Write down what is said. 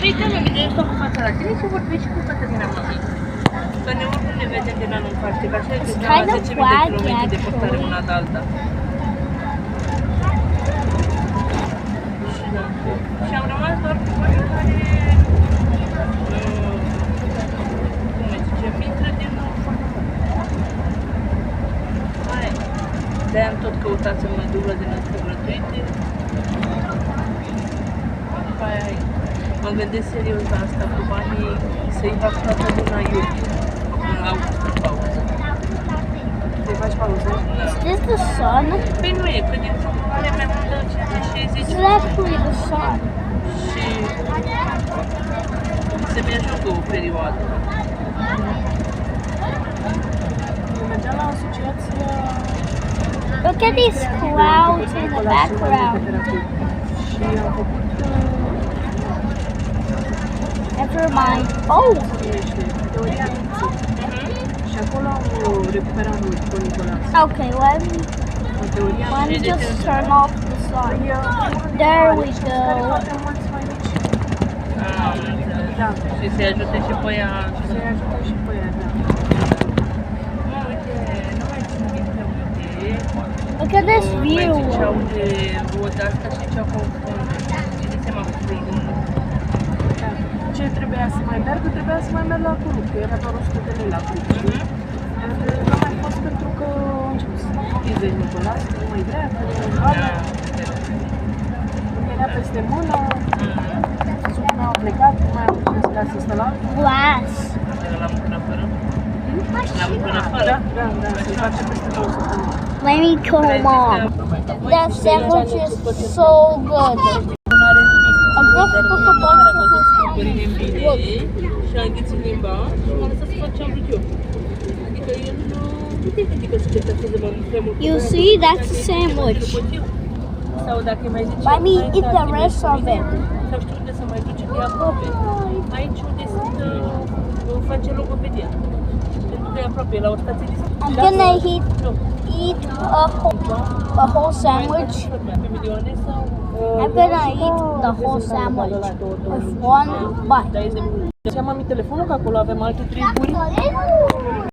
Uite, mami, de stau cu fața la tine și vorbești cu Cătălina, mami. Că ne oricum ne vedem de la nu parte, că așa e că la 10.000 de kilometri depărtare una de alta. Și am rămas doar cu oameni care, cum îi zicem, intră din foarte mare. De-aia am tot căutat să mă duc la din astea gratuite. După aia mă gândesc serios la asta cu banii, să-i fac toată luna iulie, în august în pauză. Să-i faci pauză? Is this the sun? Păi nu e, că din are mai mult de 50-60. This is actually the sun. Și se mi-ajungă o perioadă. Mergeam la asociația... Look at these clouds in the background. Și am făcut... Never mind. Oh! Teoria minții. Și acolo am recuperat mult cu Nicolas. Okay, let me just turn off the sun. There we go. Da. Și să-i ajute și pe ea. Să-i ajute și pe ea, da. Uite, nu mai țin minte, uite. Look at this view. Mai ziceau de roda asta și ziceau că o fund. Țineți seama cu prunul. Da. Ce trebuia să mai merg? Trebuia să mai merg la Curup, că era doar 100 de lei la Curup, știi? Nu am mai fost pentru că a început să fac crize Nicolas, că nu mai vrea, că nu mai vrea. Îmi era peste mână, suflul a plecat, nu mai am putut ca să stă la altul. Glass. L-am până afară? L-am până afară? Da, se face peste 2 săptămâni. Let me call mom. That sandwich is so good. I'm just put the bun. Și a înghițit limba și m-a lăsat să fac ce am vrut eu. Adică el nu te gândi că să certățeze prea mult. You see, that's a sandwich. Sau dacă mai zice... Let me eat the rest of it. Sau știu unde să mai duce, că e aproape. Aici unde face logopedia. Pentru că e aproape, la o stație de... I'm gonna eat a whole sandwich. I'm gonna eat the whole sandwich with one bite. Ți-am telefonul că acolo avem alte triburi.